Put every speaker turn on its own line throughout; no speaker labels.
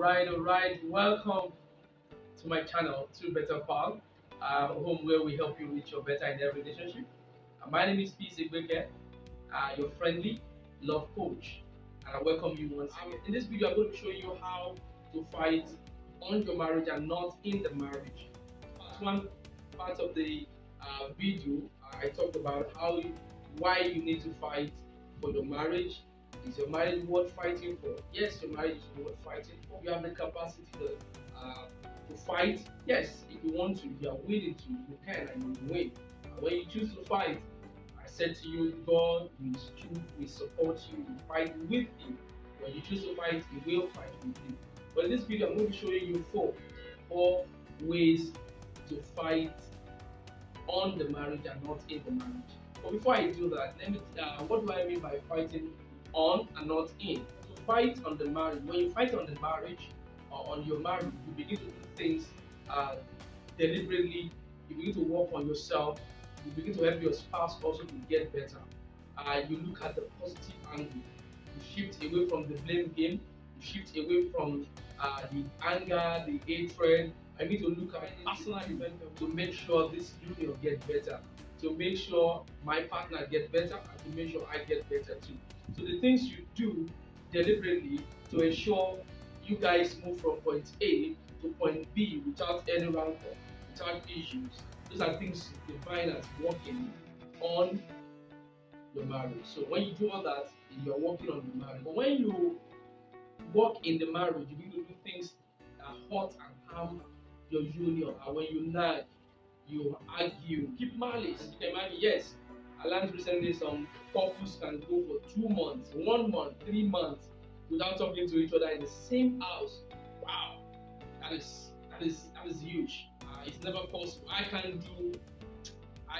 All right. Welcome to my channel, To Better Pal, home where we help you reach your better in every relationship. My name is Peace Igbeke, your friendly love coach, and I welcome you once again. In this video, I'm going to show you how to fight on your marriage and not in the marriage. One part of the video, I talked about why you need to fight for your marriage. Is your marriage worth fighting for? Yes, your marriage is worth fighting for. You have the capacity to fight. Yes, if you want to, if you are willing to, you can and you will win. And when you choose to fight, I said to you, God will support you, will fight with you. When you choose to fight, He will fight with you. But in this video, I'm going to be showing you four ways to fight on the marriage and not in the marriage. But before I do that, what do I mean by fighting on and not in? To fight on the marriage, when you fight on the marriage or on your marriage, you begin to do things uh, deliberately. You begin to work on yourself. You begin to help your spouse also to get better. You look at the positive angle. You shift away from the blame game. You shift away from the anger, the hatred. I need to look at personal development to make sure this union get better, to make sure my partner get better, and to make sure I get better too. So the things you do deliberately to ensure you guys move from point A to point B without any rancor, without issues. Those are things divine as working on your marriage. So when you do all that, you're working on the marriage. But when you work in the marriage, you need to do things that hurt and harm your union. And when you nag, you argue, keep malice. You can imagine, yes, I learned recently some couples can go for 2 months, 1 month, 3 months without talking to each other in the same house. Wow, that is huge. It's never possible. I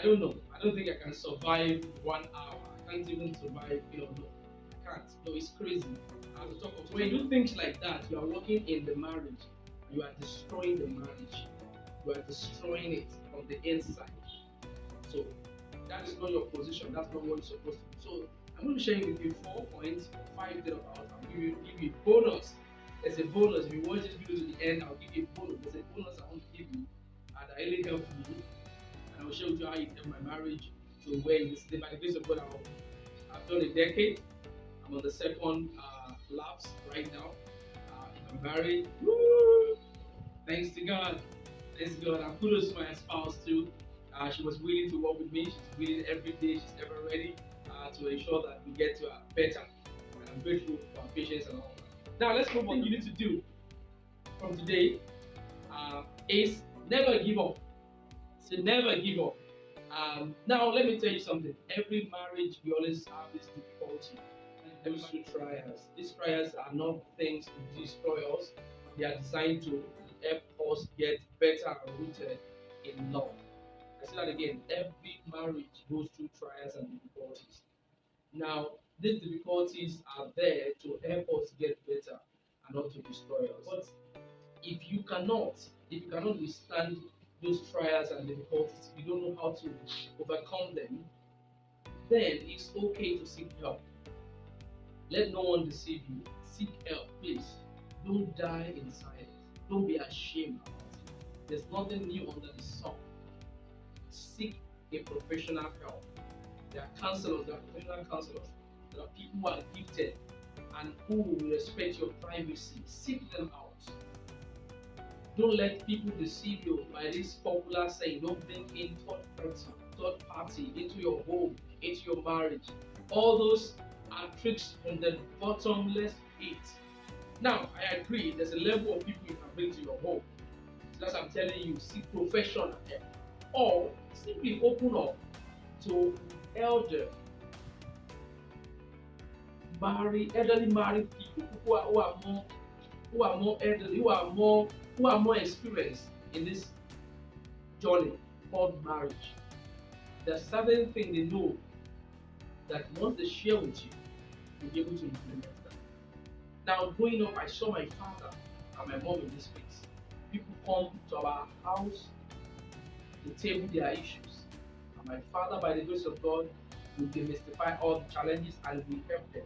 don't know. I don't think I can survive 1 hour. I can't even survive, no, I can't. No, it's crazy. I have to talk of when you do things like that, you are working in the marriage, you are destroying the marriage, you are destroying it from the inside. So that is not your position, that's not what you're supposed to do. So I'm going to share with you 4 points, 5 about. I'll give you a bonus. There's a bonus. If you watch this video to the end, I'll give you a bonus. There's a bonus I want to give you, and that really helped me. And I'll share with you how it helped my marriage to where it is today. By the grace of God, I've done a decade. I'm on the second lapse right now. I'm married. Woo! Thanks to God. Thanks to God. And kudos to my spouse too. She was willing to work with me. She's willing every day. She's ever ready to ensure that we get to better. And I'm grateful for her patience and all that. Now let's move on. What you need to do from today is never give up. So never give up. Now let me tell you something. Every marriage we always have this difficulty. Those two trials. These trials are not things to destroy us. They are designed to help us get better and rooted in love. I say that again. Every marriage goes through trials and difficulties. Now, these difficulties are there to help us get better and not to destroy us. But if you cannot withstand those trials and difficulties, if you don't know how to overcome them, then it's okay to seek help. Let no one deceive you. Seek help, please. Don't die in silence. Don't be ashamed about it. There's nothing new under the sun. Seek a professional help. There are counselors, there are professional counselors. There are people who are gifted and who will respect your privacy. Seek them out. Don't let people deceive you by this popular saying, don't bring in third party into your home, into your marriage. All those are tricks from the bottomless pit. Now, I agree, there's a level of people you can bring to your home. So that's what I'm telling you, seek professional help. Or simply open up to elderly married people who are more elderly, who are more experienced in this journey called marriage. There's certain thing they know that once they share with you, you'll be able to implement that. Now, growing up, I saw my father and my mom in this place. People come to our house to table their issues. And my father, by the grace of God, will demystify all the challenges and will help them.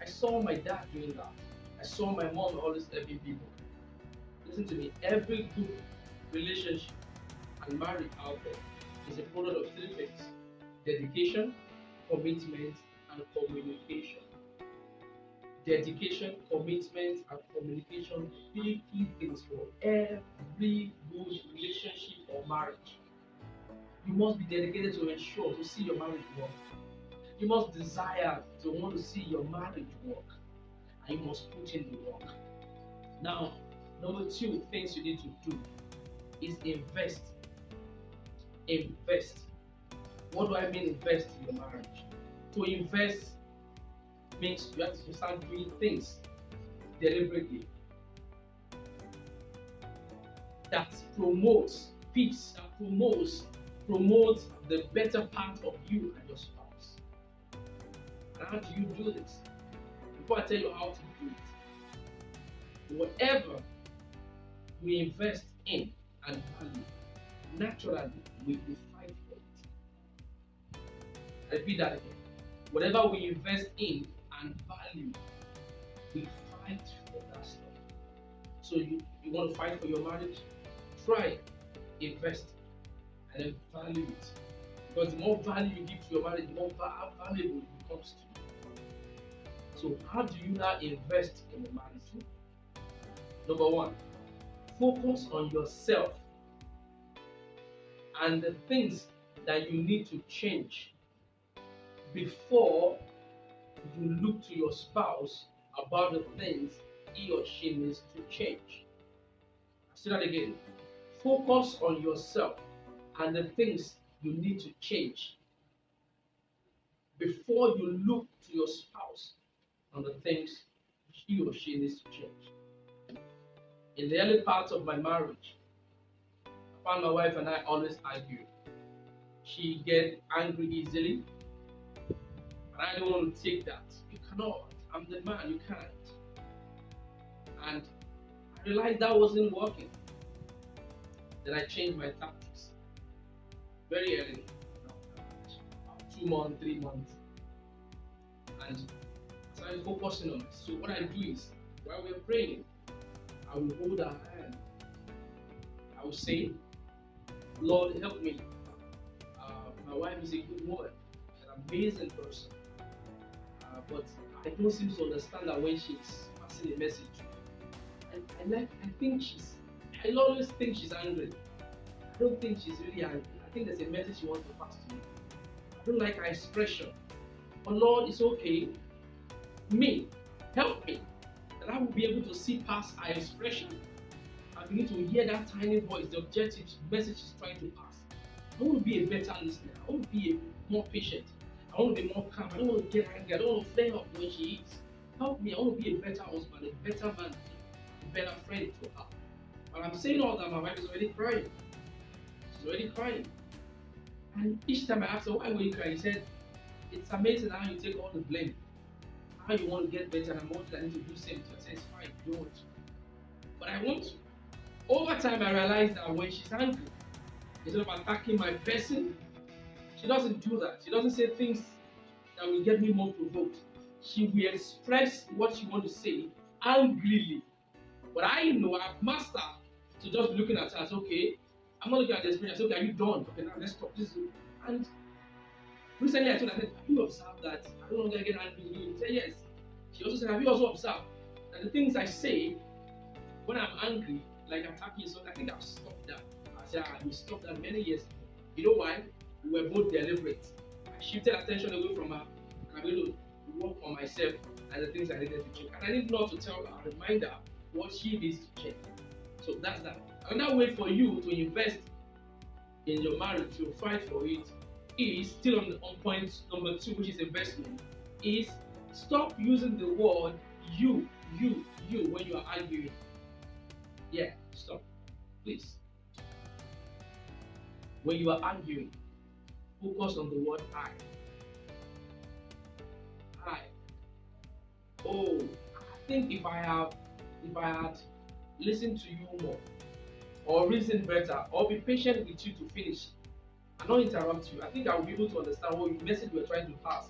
I saw my dad doing that. I saw my mom always helping people. Listen to me. Every good relationship and marriage out there is a product of three things: dedication, commitment, and communication. Dedication, commitment, and communication, three key things for every good relationship or marriage. You must be dedicated to ensure to see your marriage work. You must desire to want to see your marriage work, and you must put in the work. Now, number two things you need to do is invest. Invest. What do I mean invest in your marriage? To invest means you have to start doing things deliberately that promotes peace, that promotes the better part of you and your spouse. And how do you do this? Before I tell you how to do it, whatever we invest in and value, naturally we will fight for it. I repeat that again. Whatever we invest in and value, we fight for that stuff. So you want to fight for your marriage? Try, invest, and then value it. Because the more value you give to your marriage, the more valuable it becomes to you. So how do you now invest in the marriage? Number one, focus on yourself and the things that you need to change before you look to your spouse about the things he or she needs to change. I'll say that again. Focus on yourself and the things you need to change before you look to your spouse on the things he or she needs to change. In the early part of my marriage, I found my wife and I always argue. She gets angry easily, and I don't want to take that. You cannot. I'm the man, you can't. And I realized that wasn't working. Then I changed my tactics very early, about 2 months, 3 months, and I started focusing on this. So what I do is, while we're praying, I will hold her hand. I will say, Lord, help me. My wife is a good woman, an amazing person, but I don't seem to understand that when she's passing a message. I always think she's angry. I don't think she's really angry. I think there's a message she wants to pass to me. I don't like her expression. But Lord, it's okay. Me, help me, that I will be able to see past her expression and begin to hear that tiny voice, the objective message she's trying to pass. I want to be a better listener. I want to be more patient. I want to be more calm. I don't want to get angry. I don't want to flare up when she is. Help me. I want to be a better husband, a better man, a better friend to her. But I'm saying all that, my wife is already crying. She's already crying. And each time I ask her, why were you crying? She said, it's amazing how you take all the blame. How you want to get better, and I'm wanting I need to do the same. So I said, it's fine, you don't want to. But I want to. Over time, I realized that when she's angry, instead of attacking my person, she doesn't do that. She doesn't say things that will get me more provoked. She will express what she wants to say angrily. But I know I've mastered to just be looking at her and say, okay, I'm not looking at the experience. Okay, are you done? Okay, now let's stop this. And recently I told her, have you observed that I don't longer get angry with you? She said, yes. She also said, have you also observed that the things I say when I'm angry, like attacking something, I think I've stopped that. I said, you stopped that many years ago. You know why? We were both deliberate. I shifted attention away from her, and I'm going to work on myself and the things I needed to change. And I need not to tell her, remind her what she needs to change. So that's that. Another way for you to invest in your marriage, to fight for it, is still on point number 2, which is investment, is stop using the word you when you are arguing. Yeah, stop. Please. When you are arguing, focus on the word I. I. Oh, I think if I had listened to you more, or reason better, or be patient with you to finish, and not interrupt you, I think I will be able to understand what message we're trying to pass.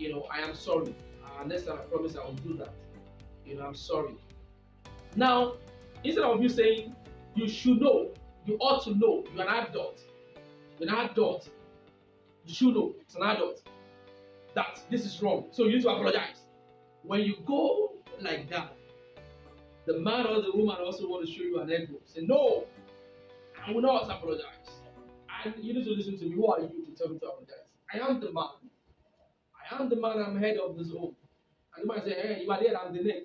I am sorry. Next time I promise I will do that. I'm sorry. Now, instead of you saying you should know, you ought to know, you're an adult. You're an adult. You should know, it's an adult, that this is wrong. So you need to apologize. When you go like that, the man or the woman also want to show you an elbow. Say, no, I will not apologize. And you need to listen to me. Who are you to tell me to apologize? I am the man. I am the man. I'm head of this home. And the man say, hey, you are there, I'm the neck.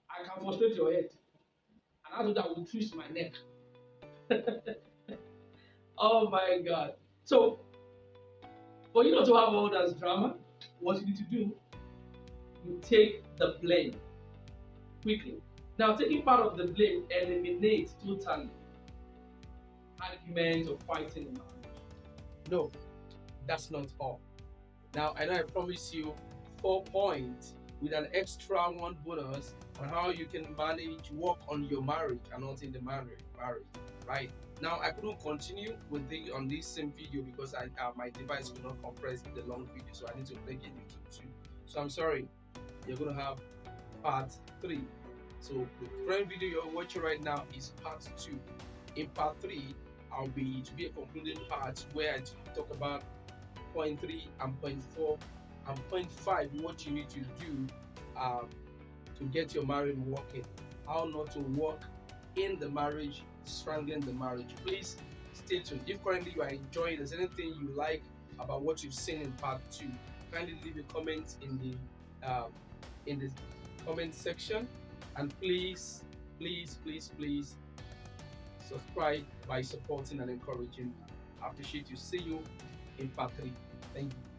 I can frustrate your head. And after that, will twist my neck. Oh my God. So, for you not to have all that drama, what you need to do, you take the blame quickly. Now, taking part of the blame eliminates totally arguments or fighting in marriage. No, that's not all. Now, I know I promised you 4 points with an extra one bonus on how you can manage work on your marriage and not in the marriage, right? Now, I couldn't continue with on this same video because my device could not compress the long video, so I need to break it into two. So I'm sorry, you're going to have part 3. So the current video you're watching right now is part 2. In part 3, to be a concluding part where I talk about point 3 and point 4 and point 5, what you need to do to get your marriage working, how not to work in the marriage, strengthen the marriage. Please stay tuned. If currently you are enjoying, there's anything you like about what you've seen in part 2, kindly leave a comment in the comment section, and please subscribe by supporting and encouraging me. I appreciate you. See you in part 3. Thank you.